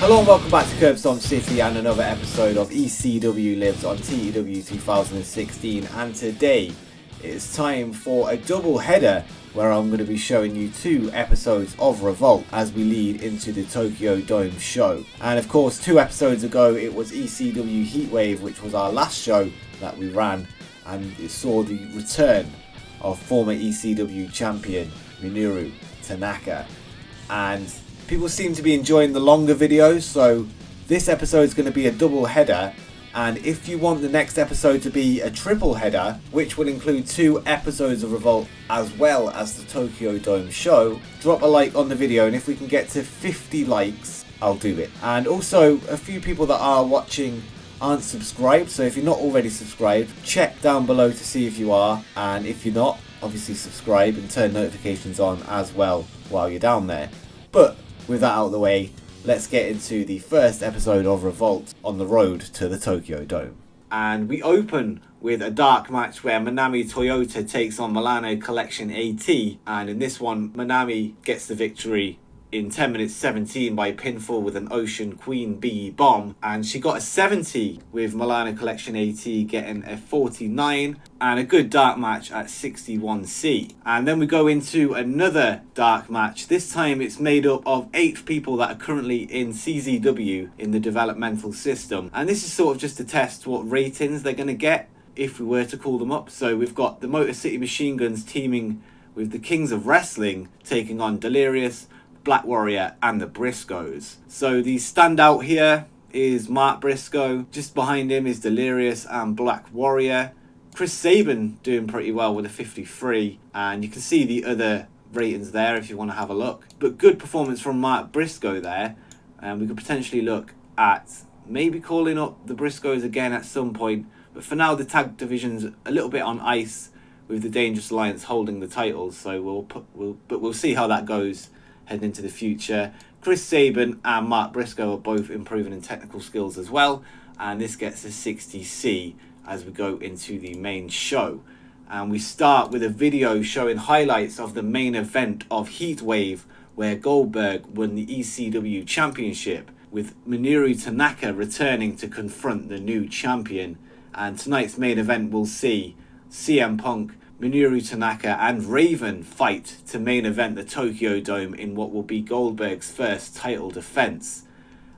Hello and welcome back to Stomp City and another episode of ECW Lives on TEW 2016, and today it's time for a double header where I'm going to be showing you 2 episodes of Revolt as we lead into the Tokyo Dome show. And of course 2 episodes ago it was ECW Heatwave, which was our last show that we ran, and it saw the return of former ECW champion Minoru Tanaka, and people seem to be enjoying the longer videos, so this episode is going to be a double header. And if you want the next episode to be a triple header, which will include 2 episodes of Revolt as well as the Tokyo Dome show, drop a like on the video, and if we can get to 50 likes, I'll do it. And also, a few people that are watching aren't subscribed, so if you're not already subscribed, check down below to see if you are, and if you're not, obviously subscribe and turn notifications on as well while you're down there. But with that out of the way, let's get into the first episode of Revolt on the road to the Tokyo Dome. And we open with a dark match where Manami Toyota takes on Milano Collection AT, and in this one Manami gets the victory in 10 minutes 17 by pinfall with an Ocean Queen Bee bomb, and she got a 70 with Milano Collection AT getting a 49, and a good dark match at 61C. And then we go into another dark match. This time it's made up of 8 people that are currently in CZW in the developmental system, and this is sort of just to test what ratings they're going to get if we were to call them up. So we've got the Motor City Machine Guns teaming with the Kings of Wrestling taking on Delirious, Black Warrior and the Briscoes. So the standout here is Mark Briscoe. Just behind him is Delirious and Black Warrior. Chris Sabin doing pretty well with a 53, and you can see the other ratings there if you want to have a look. But good performance from Mark Briscoe there, and we could potentially look at maybe calling up the Briscoes again at some point. But for now, the tag division's a little bit on ice with the Dangerous Alliance holding the titles. So we'll see how that goes heading into the future. Chris Sabin and Mark Briscoe are both improving in technical skills as well, and this gets a 60C as we go into the main show. And we start with a video showing highlights of the main event of Heatwave, where Goldberg won the ECW Championship, with Minoru Tanaka returning to confront the new champion. And tonight's main event will see CM Punk, Minoru Tanaka and Raven fight to main event the Tokyo Dome in what will be Goldberg's first title defense.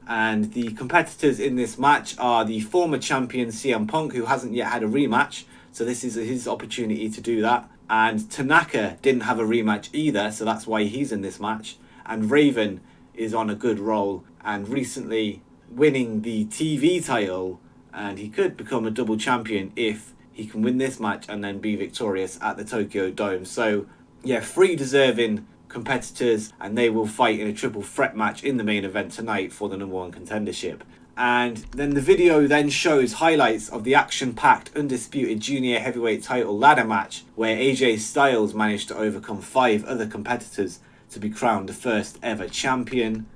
And the competitors in this match are the former champion CM Punk, who hasn't yet had a rematch, so this is his opportunity to do that. And Tanaka didn't have a rematch either, so that's why he's in this match. And Raven is on a good roll and recently winning the TV title, and he could become a double champion if he can win this match and then be victorious at the Tokyo Dome. So yeah, 3 deserving competitors, and they will fight in a triple threat match in the main event tonight for the #1 contendership. And then the video then shows highlights of the action-packed Undisputed Junior Heavyweight title ladder match, where AJ Styles managed to overcome 5 other competitors to be crowned the first ever champion.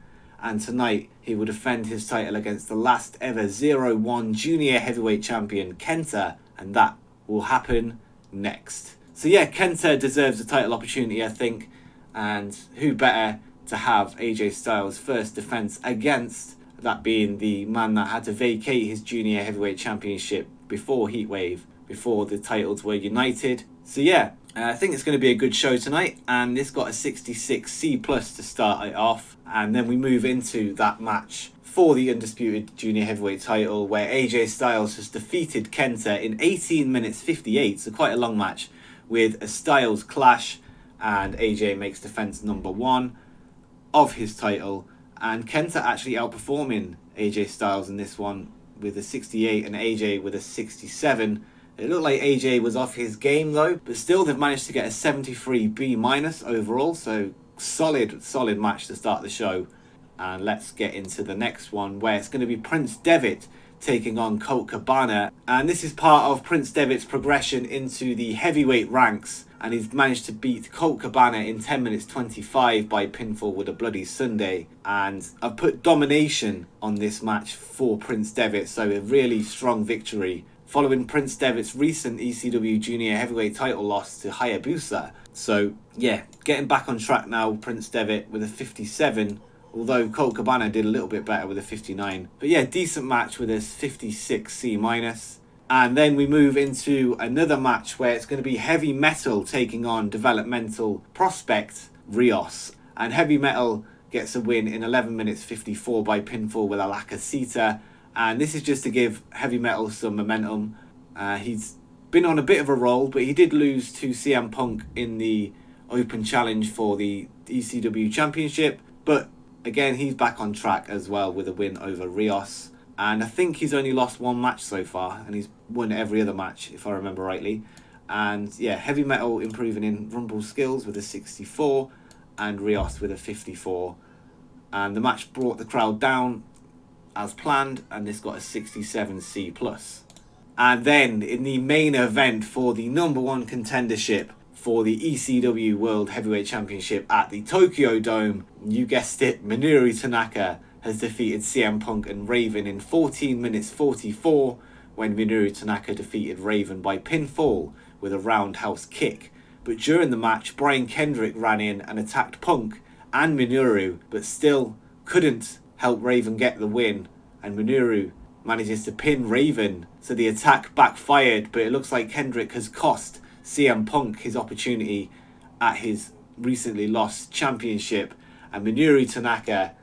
And tonight he will defend his title against the last ever 0-1 Junior Heavyweight champion Kenta, and that will happen next. So yeah, Kenta deserves a title opportunity, I think, and who better to have AJ Styles' first defense against, that being the man that had to vacate his Junior Heavyweight Championship before Heatwave, before the titles were united. So yeah, I think it's going to be a good show tonight, and this got a 66C+ to start it off. And then we move into that match for the Undisputed Junior Heavyweight title, where AJ Styles has defeated Kenta in 18 minutes 58, so quite a long match, with a Styles clash, and AJ makes defense number 1 of his title, and Kenta actually outperforming AJ Styles in this one with a 68 and AJ with a 67. It looked like AJ was off his game though, but still they've managed to get a 73B- overall, so solid match to start the show. And let's get into the next one, where it's going to be Prince Devitt taking on Colt Cabana, and this is part of Prince Devitt's progression into the heavyweight ranks, and he's managed to beat Colt Cabana in 10 minutes 25 by pinfall with a Bloody Sunday. And I've put domination on this match for Prince Devitt, so a really strong victory following Prince Devitt's recent ECW Junior Heavyweight title loss to Hayabusa. So yeah, getting back on track now, Prince Devitt with a 57 although Colt Cabana did a little bit better with a 59. But yeah, decent match with a 56 C-. And then we move into another match where it's going to be Heavy Metal taking on developmental prospect Rios. And Heavy Metal gets a win in 11 minutes 54 by pinfall with a La Casita. And this is just to give Heavy Metal some momentum. He's been on a bit of a roll, but he did lose to CM Punk in the open challenge for the ECW Championship. But again, he's back on track as well with a win over Rios. And I think he's only lost one match so far, and he's won every other match, if I remember rightly. And yeah, Heavy Metal improving in Rumble skills with a 64, and Rios with a 54. And the match brought the crowd down as planned, and this got a 67 C+. And then in the main event for the #1 contendership for the ECW World Heavyweight Championship at the Tokyo Dome, you guessed it, Minoru Tanaka has defeated CM Punk and Raven in 14 minutes 44 when Minoru Tanaka defeated Raven by pinfall with a roundhouse kick. But during the match, Brian Kendrick ran in and attacked Punk and Minoru, but still couldn't help Raven get the win, and Minoru manages to pin Raven, so the attack backfired, but it looks like Kendrick has cost CM Punk his opportunity at his recently lost championship, and Minoru Tanaka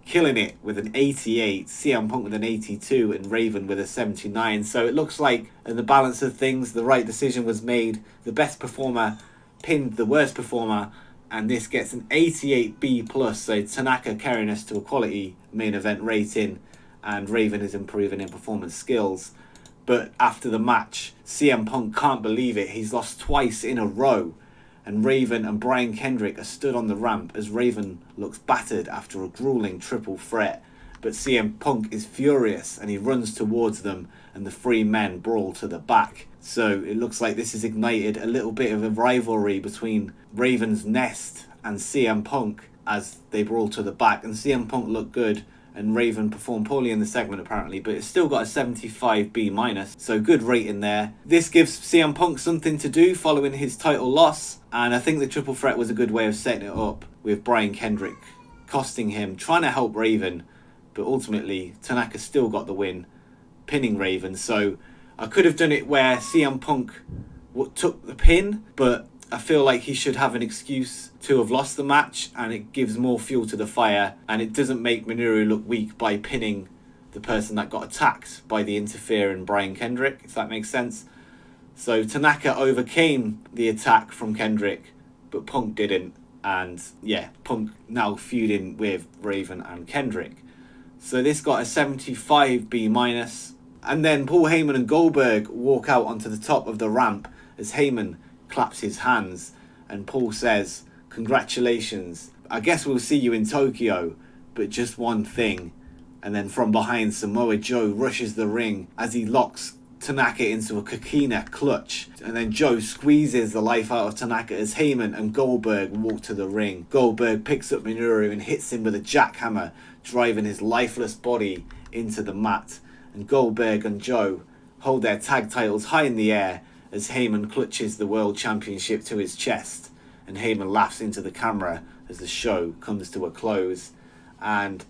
killing it with an 88, CM Punk with an 82, and Raven with a 79. So it looks like in the balance of things, the right decision was made. The best performer pinned the worst performer, and this gets an 88B+, so Tanaka carrying us to a quality main event rating, and Raven is improving in performance skills. But after the match, CM Punk can't believe it. He's lost twice in a row. And Raven and Brian Kendrick are stood on the ramp as Raven looks battered after a grueling triple threat. But CM Punk is furious and he runs towards them, and the three men brawl to the back. So it looks like this has ignited a little bit of a rivalry between Raven's Nest and CM Punk as they brawl to the back. And CM Punk looked good, and Raven performed poorly in the segment apparently, but it's still got a 75B-, so good rating there. This gives CM Punk something to do following his title loss, and I think the triple threat was a good way of setting it up with Brian Kendrick costing him, trying to help Raven, but ultimately Tanaka still got the win, pinning Raven. So I could have done it where CM Punk took the pin, but I feel like he should have an excuse to have lost the match, and it gives more fuel to the fire, and it doesn't make Minoru look weak by pinning the person that got attacked by the interfering Brian Kendrick, if that makes sense. So Tanaka overcame the attack from Kendrick, but Punk didn't, and yeah, Punk now feuding with Raven and Kendrick. So this got a 75B-, and then Paul Heyman and Goldberg walk out onto the top of the ramp as Heyman claps his hands, and Paul says, "Congratulations, I guess we'll see you in Tokyo, but just one thing." And then from behind, Samoa Joe rushes the ring as he locks Tanaka into a Coquina clutch, and then Joe squeezes the life out of Tanaka as Heyman and Goldberg walk to the ring. Goldberg picks up Minoru and hits him with a jackhammer, driving his lifeless body into the mat, and Goldberg and Joe hold their tag titles high in the air as Heyman clutches the World Championship to his chest, and Heyman laughs into the camera as the show comes to a close. And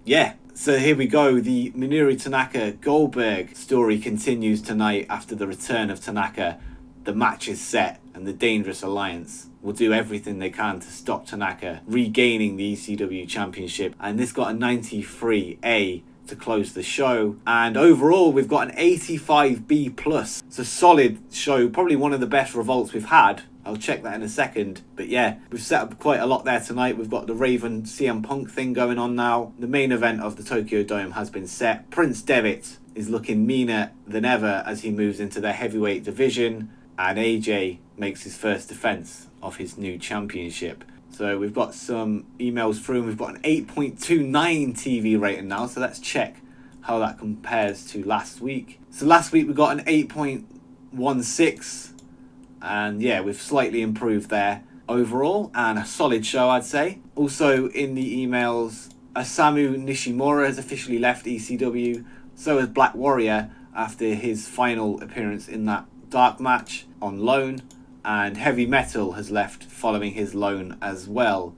yeah, so here we go. The Minoru Tanaka Goldberg story continues tonight after the return of Tanaka. The match is set, and the Dangerous Alliance will do everything they can to stop Tanaka regaining the ECW Championship. And this got a 93A to close the show, and overall we've got an 85B+. It's a solid show, probably one of the best revolts we've had. I'll check that in a second, but yeah, we've set up quite a lot there tonight. We've got the Raven CM Punk thing going on now. The main event of the Tokyo Dome has been set. Prince Devitt is looking meaner than ever as he moves into the heavyweight division, and AJ makes his first defense of his new championship. So we've got some emails through, and we've got an 8.29 TV rating now. So let's check how that compares to last week. So last week we got an 8.16, and yeah, we've slightly improved there overall, and a solid show, I'd say. Also in the emails, Asamu Nishimura has officially left ECW. So has Black Warrior after his final appearance in that dark match on loan. And Heavy Metal has left following his loan as well,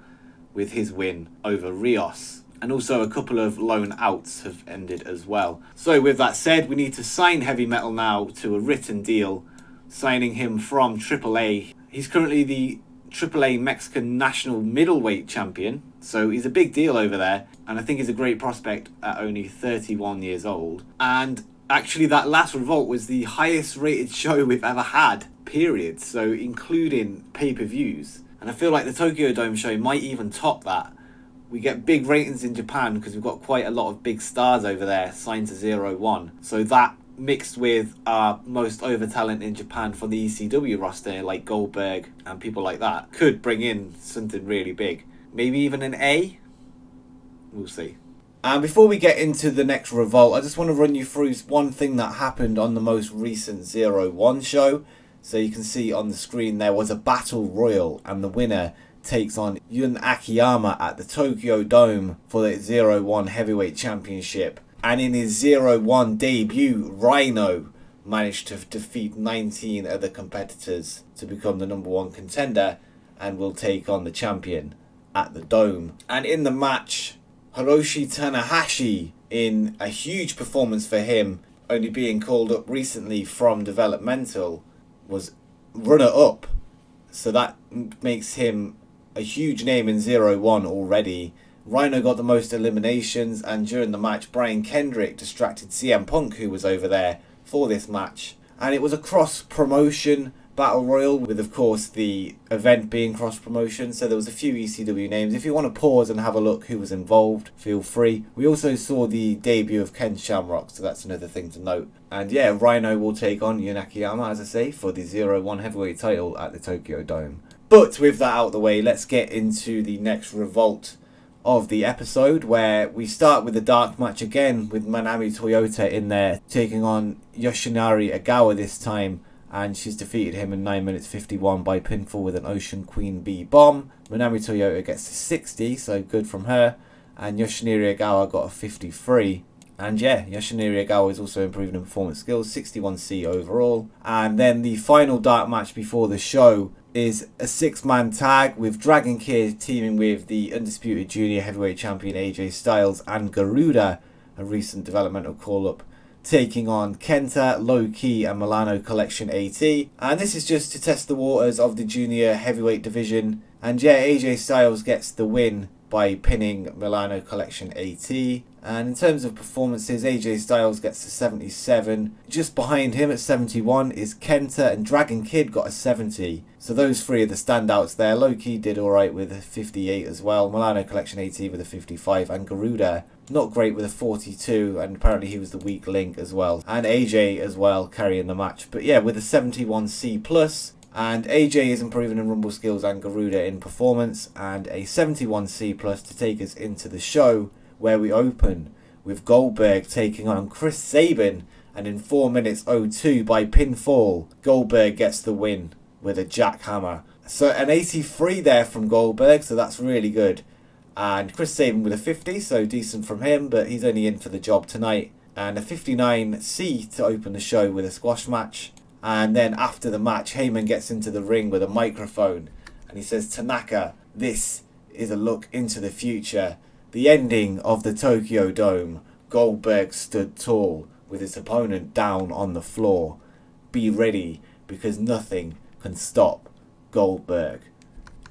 with his win over Rios. And also a couple of loan outs have ended as well. So with that said, we need to sign Heavy Metal now to a written deal, signing him from AAA. He's currently the AAA Mexican National Middleweight Champion, so he's a big deal over there, and I think he's a great prospect at only 31 years old. And actually that last Revolt was the highest rated show we've ever had, period, so including pay-per-views. And I feel like the Tokyo Dome show might even top that. We get big ratings in Japan because we've got quite a lot of big stars over there signed to 0-1. So that mixed with our most over talent in Japan for the ECW roster, like Goldberg and people like that, could bring in something really big. Maybe even an A? We'll see. And before we get into the next Revolt, I just want to run you through one thing that happened on the most recent 0-1 show. So you can see on the screen there was a battle royal, and the winner takes on Yun Akiyama at the Tokyo Dome for the 0-1 Heavyweight Championship. And in his 0-1 debut, Rhino managed to defeat 19 other competitors to become the #1 contender and will take on the champion at the Dome. And in the match, Hiroshi Tanahashi, in a huge performance for him, only being called up recently from developmental, was runner-up. So that makes him a huge name in 0-1 already. Rhino got the most eliminations, and during the match Brian Kendrick distracted CM Punk, who was over there for this match. And it was a cross-promotion battle royal, with of course the event being cross-promotion, so there was a few ECW names. If you want to pause and have a look who was involved, feel free. We also saw the debut of Ken Shamrock, so that's another thing to note. And yeah, Rhino will take on Yun Akiyama, as I say, for the 0-1 heavyweight title at the Tokyo Dome. But with that out of the way, let's get into the next Revolt of the episode, where we start with the dark match again with Manami Toyota in there taking on Yoshinari Agawa this time, and she's defeated him in 9 minutes 51 by pinfall with an Ocean Queen Bee bomb. Manami Toyota gets to 60, so good from her, and Yoshinari Agawa got a 53. And yeah, Yoshinari Agawa is also improving in performance skills, 61C overall. And then the final dark match before the show is a 6-man tag with Dragon Kid teaming with the undisputed junior heavyweight champion AJ Styles and Garuda, a recent developmental call-up, taking on Kenta, Low Ki and Milano Collection AT. And this is just to test the waters of the junior heavyweight division. And yeah, AJ Styles gets the win by pinning Milano Collection AT. And in terms of performances, AJ Styles gets to 77. Just behind him at 71 is Kenta, and Dragon Kid got a 70. So those three are the standouts there. Low Ki did alright with a 58 as well. Milano Collection AT with a 55. And Garuda, not great with a 42. And apparently he was the weak link as well. And AJ as well, carrying the match. But yeah, with a 71C+. And AJ is improving in rumble skills and Garuda in performance. And a 71C+ to take us into the show, where we open with Goldberg taking on Chris Sabin, and in 4 minutes 02 by pinfall, Goldberg gets the win with a jackhammer. So an 83 there from Goldberg, so that's really good. And Chris Sabin with a 50, so decent from him, but he's only in for the job tonight. And a 59C to open the show with a squash match. And then after the match, Heyman gets into the ring with a microphone, and he says, "Tanaka, this is a look into the future. The ending of the Tokyo Dome. Goldberg stood tall with his opponent down on the floor. Be ready, because nothing can stop Goldberg."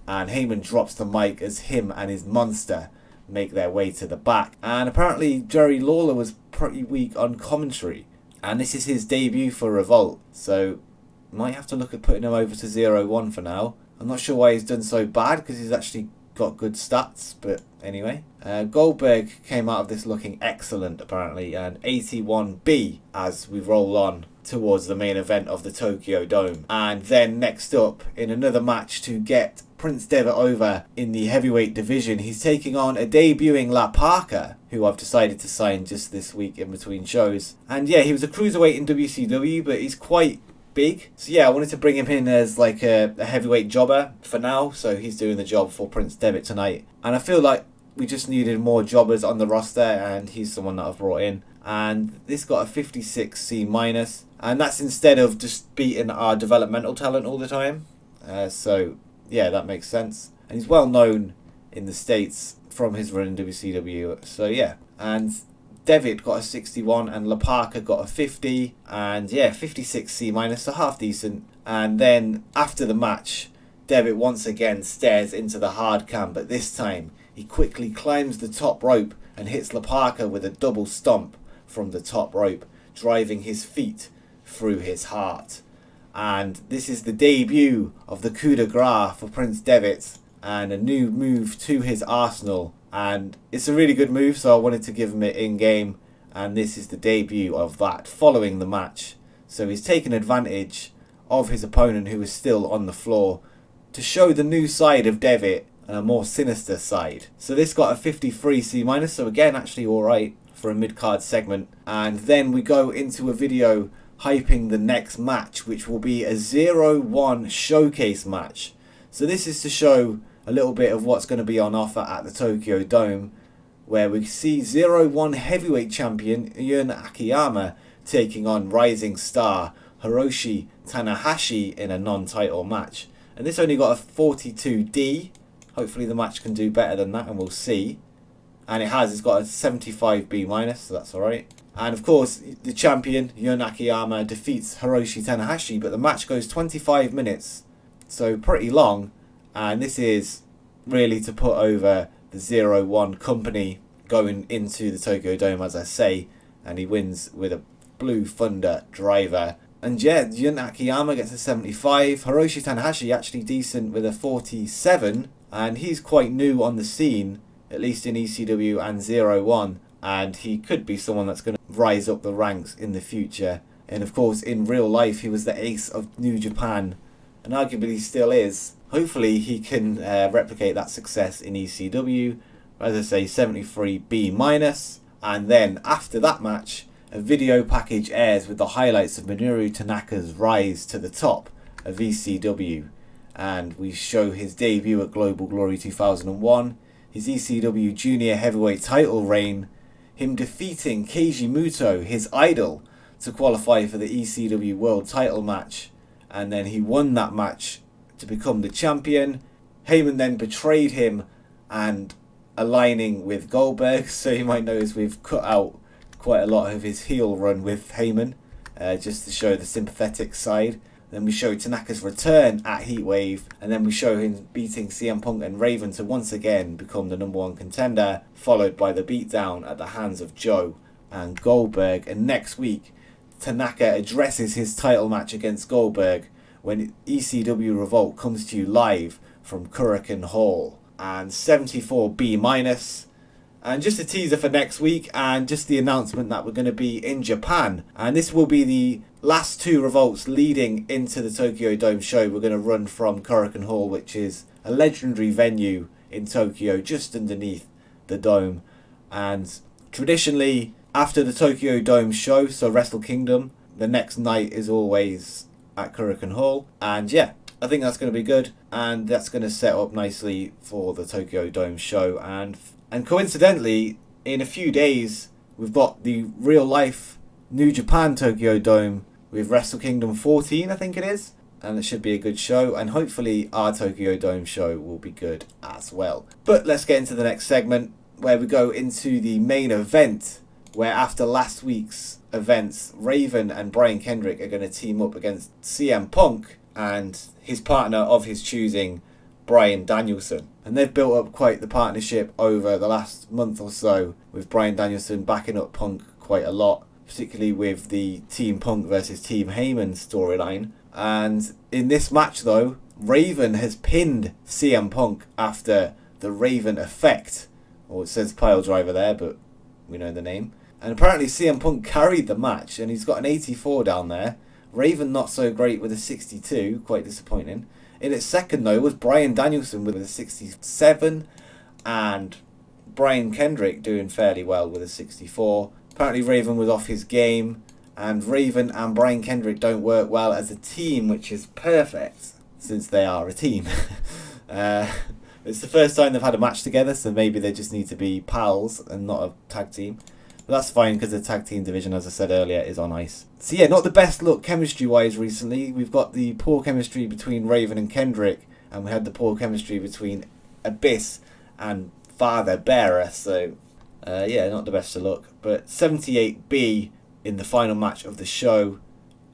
And Heyman drops the mic as him and his monster make their way to the back. And apparently Jerry Lawler was pretty weak on commentary. And this is his debut for Revolt, so might have to look at putting him over to 0-1 for now. I'm not sure why he's done so bad, because he's actually got good stats, but anyway. Goldberg came out of this looking excellent apparently, and 81B as we roll on towards the main event of the Tokyo Dome. And then next up, in another match to get Prince Devitt over in the heavyweight division, he's taking on a debuting La Parka, who I've decided to sign just this week in between shows. And yeah, he was a cruiserweight in WCW, but he's quite big. So yeah, I wanted to bring him in as like a heavyweight jobber for now, so he's doing the job for Prince Devitt tonight. And I feel like we just needed more jobbers on the roster, and he's someone that I've brought in. And this got a 56C-, and that's instead of just beating our developmental talent all the time. So yeah, that makes sense. And he's well known in the States from his run in WCW. So yeah, and Devitt got a 61 and La Parka got a 50, and yeah, 56 C minus, so half decent. And then after the match, Devitt once again stares into the hard cam, but this time he quickly climbs the top rope and hits La Parka with a double stomp from the top rope, driving his feet through his heart. And this is the debut of the coup de grace for Prince Devitt, and a new move to his arsenal. And it's a really good move, so I wanted to give him it in game, and this is the debut of that following the match. So he's taken advantage of his opponent, who is still on the floor, to show the new side of Devitt, and a more sinister side. So this got a 53 C minus, so again actually alright for a mid-card segment. And then we go into a video hyping the next match, which will be a 0-1 showcase match. So this is to show a little bit of what's going to be on offer at the Tokyo Dome, where we see 0-1 heavyweight champion Yun Akiyama taking on rising star Hiroshi Tanahashi in a non-title match. And this only got a 42D. Hopefully the match can do better than that, and we'll see. And it's got a 75B minus, so that's alright. And of course, the champion Yun Akiyama defeats Hiroshi Tanahashi, but the match goes 25 minutes, so pretty long. And this is really to put over the 0-1 company going into the Tokyo Dome, as I say. And he wins with a Blue Thunder driver. And yeah, Yun Akiyama gets a 75. Hiroshi Tanahashi actually decent with a 47. And he's quite new on the scene, at least in ECW and 0-1. And he could be someone that's going to rise up the ranks in the future. And of course, in real life, he was the ace of New Japan, and arguably still is. Hopefully he can replicate that success in ECW. As I say, 73B minus. And then after that match, a video package airs with the highlights of Minoru Tanaka's rise to the top of ECW. And we show his debut at Global Glory 2001, his ECW Junior Heavyweight title reign, him defeating Keiji Muto, his idol, to qualify for the ECW World title match. And then he won that match to become the champion. Heyman then betrayed him and aligning with Goldberg, so you might notice we've cut out quite a lot of his heel run with Heyman, just to show the sympathetic side. Then we show Tanaka's return at Heatwave, and then we show him beating CM Punk and Raven to once again become the #1 contender, followed by the beatdown at the hands of Joe and Goldberg. And next week, Tanaka addresses his title match against Goldberg when ECW Revolt comes to you live from Korakuen Hall. And 74B minus. And just a teaser for next week, and just the announcement that we're going to be in Japan. And this will be the last two Revolts leading into the Tokyo Dome show. We're going to run from Korakuen Hall, which is a legendary venue in Tokyo, just underneath the Dome. And traditionally, after the Tokyo Dome show, so Wrestle Kingdom, the next night is always at Korakuen Hall. And yeah, I think that's going to be good, and that's going to set up nicely for the Tokyo Dome show. And coincidentally, in a few days, we've got the real life New Japan Tokyo Dome with Wrestle Kingdom 14, I think it is. And it should be a good show, and hopefully our Tokyo Dome show will be good as well. But let's get into the next segment, where we go into the main event, where after last week's events, Raven and Brian Kendrick are going to team up against CM Punk and his partner of his choosing, Bryan Danielson. And they've built up quite the partnership over the last month or so, with Bryan Danielson backing up Punk quite a lot, particularly with the Team Punk versus Team Heyman storyline. And in this match though, Raven has pinned CM Punk after the Raven effect, or it says pile driver there, but we know the name. And apparently CM Punk carried the match, and he's got an 84 down there. Raven not so great with a 62, quite disappointing. In its second though was Bryan Danielson with a 67, and Brian Kendrick doing fairly well with a 64. Apparently Raven was off his game, and Raven and Brian Kendrick don't work well as a team, which is perfect since they are a team. It's the first time they've had a match together, so maybe they just need to be pals and not a tag team. But that's fine, because the tag team division, as I said earlier, is on ice. So yeah, not the best look chemistry-wise recently. We've got the poor chemistry between Raven and Kendrick, and we had the poor chemistry between Abyss and father bearer, so yeah, not the best of luck. But 78B in the final match of the show,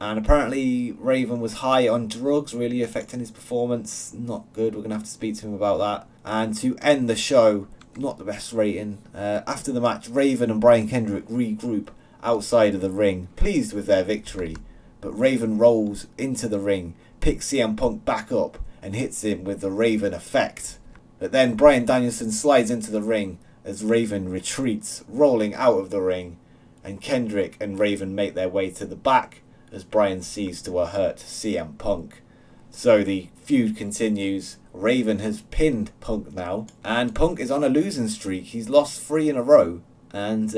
and apparently Raven was high on drugs, really affecting his performance. Not good. We're going to have to speak to him about that. And to end the show, not the best rating. After the match, Raven and Brian Kendrick regroup outside of the ring, pleased with their victory. But Raven rolls into the ring, picks CM Punk back up, and hits him with the Raven effect. But then Bryan Danielson slides into the ring as Raven retreats, rolling out of the ring. And Kendrick and Raven make their way to the back as Bryan sees to a hurt CM Punk. So the feud continues. Raven has pinned Punk now, and Punk is on a losing streak. He's lost 3 in a row and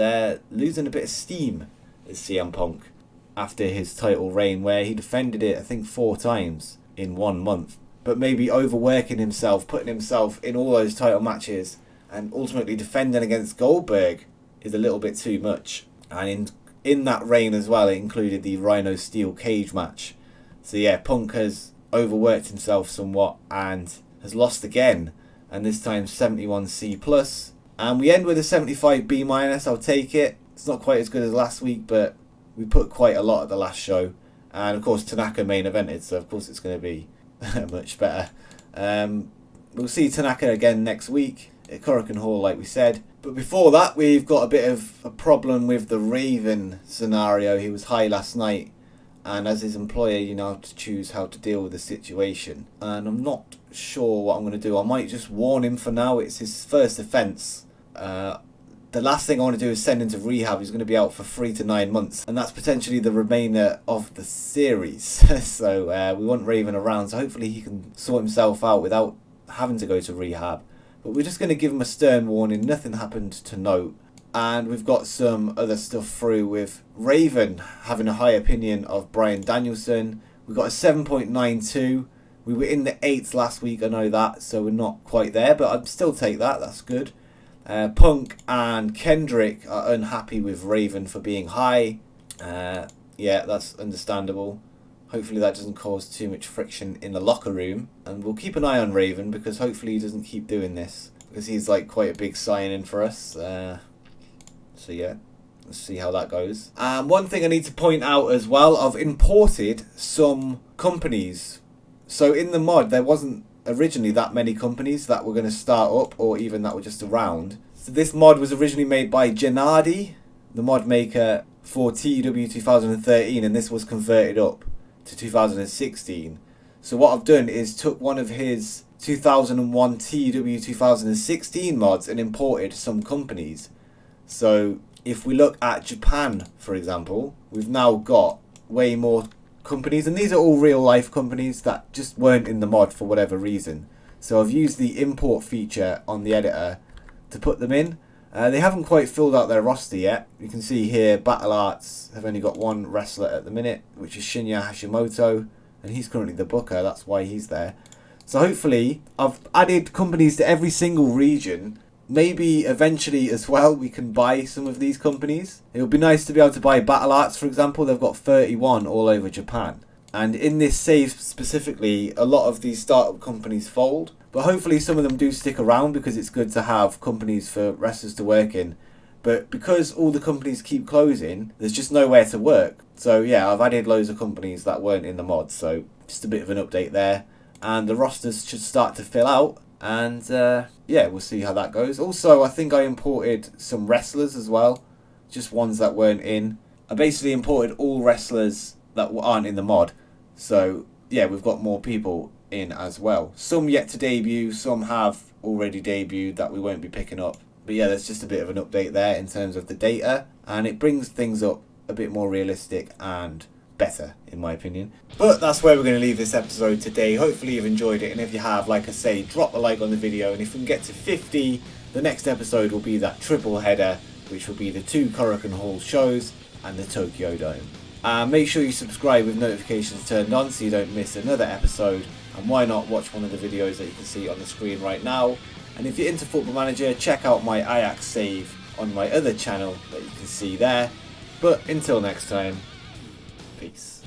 losing a bit of steam as CM Punk after his title reign, where he defended it I think 4 times in 1 month. But maybe overworking himself, putting himself in all those title matches and ultimately defending against Goldberg is a little bit too much. And in that reign as well, it included the Rhino Steel cage match. So yeah, Punk has overworked himself somewhat and has lost again, and this time 71C+. And we end with a 75B-. I'll take it. It's not quite as good as last week, but we put quite a lot at the last show. And of course Tanaka main evented, so of course it's going to be much better. We'll see Tanaka again next week at Korakuen Hall, like we said. But before that, we've got a bit of a problem with the Raven scenario. He was high last night, and as his employer, you now have to choose how to deal with the situation. And I'm not sure what I'm going to do. I might just warn him for now. It's his first offence. The last thing I want to do is send him to rehab. He's going to be out for 3 to 9 months, and that's potentially the remainder of the series. So we want Raven around, so hopefully he can sort himself out without having to go to rehab. But we're just going to give him a stern warning. Nothing happened to note. And we've got some other stuff through with Raven having a high opinion of Bryan Danielson. We've got a 7.92. We were in the 8s last week, I know that, so we're not quite there, but I'd still take that. That's good. Punk and Kendrick are unhappy with Raven for being high. Yeah, that's understandable. Hopefully that doesn't cause too much friction in the locker room. And we'll keep an eye on Raven, because hopefully he doesn't keep doing this, because he's like quite a big sign-in for us. So yeah, let's see how that goes. One thing I need to point out as well, I've imported some companies. So in the mod, there wasn't originally that many companies that were going to start up, or even that were just around. So this mod was originally made by Gennady, the mod maker for TEW 2013, and this was converted up to 2016. So what I've done is took one of his 2001 TEW 2016 mods and imported some companies. So if we look at Japan, for example, we've now got way more companies, and these are all real life companies that just weren't in the mod for whatever reason. So I've used the import feature on the editor to put them in. They haven't quite filled out their roster yet. You can see here Battle Arts have only got 1 wrestler at the minute, which is Shinya Hashimoto, and he's currently the booker, that's why he's there. So hopefully I've added companies to every single region. Maybe eventually as well we can buy some of these companies. It would be nice to be able to buy Battle Arts, for example. They've got 31 all over Japan. And in this save specifically, a lot of these startup companies fold. But hopefully some of them do stick around, because it's good to have companies for wrestlers to work in. But because all the companies keep closing, there's just nowhere to work. So yeah, I've added loads of companies that weren't in the mod. So just a bit of an update there. And the rosters should start to fill out. And yeah, we'll see how that goes. Also, I think I imported some wrestlers as well. Just ones that weren't in. I basically imported all wrestlers that aren't in the mod. So yeah, we've got more people in as well. Some yet to debut, some have already debuted that we won't be picking up. But yeah, there's just a bit of an update there in terms of the data. And it brings things up a bit more realistic and better, in my opinion. But that's where we're going to leave this episode today. Hopefully you've enjoyed it, and if you have, like I say, drop a like on the video, and if we can get to 50, the next episode will be that triple header, which will be the 2 Korakuen Hall shows and the Tokyo Dome. Make sure you subscribe with notifications turned on so you don't miss another episode, and why not watch one of the videos that you can see on the screen right now. And if you're into Football Manager, check out my Ajax save on my other channel that you can see there. But until next time, peace.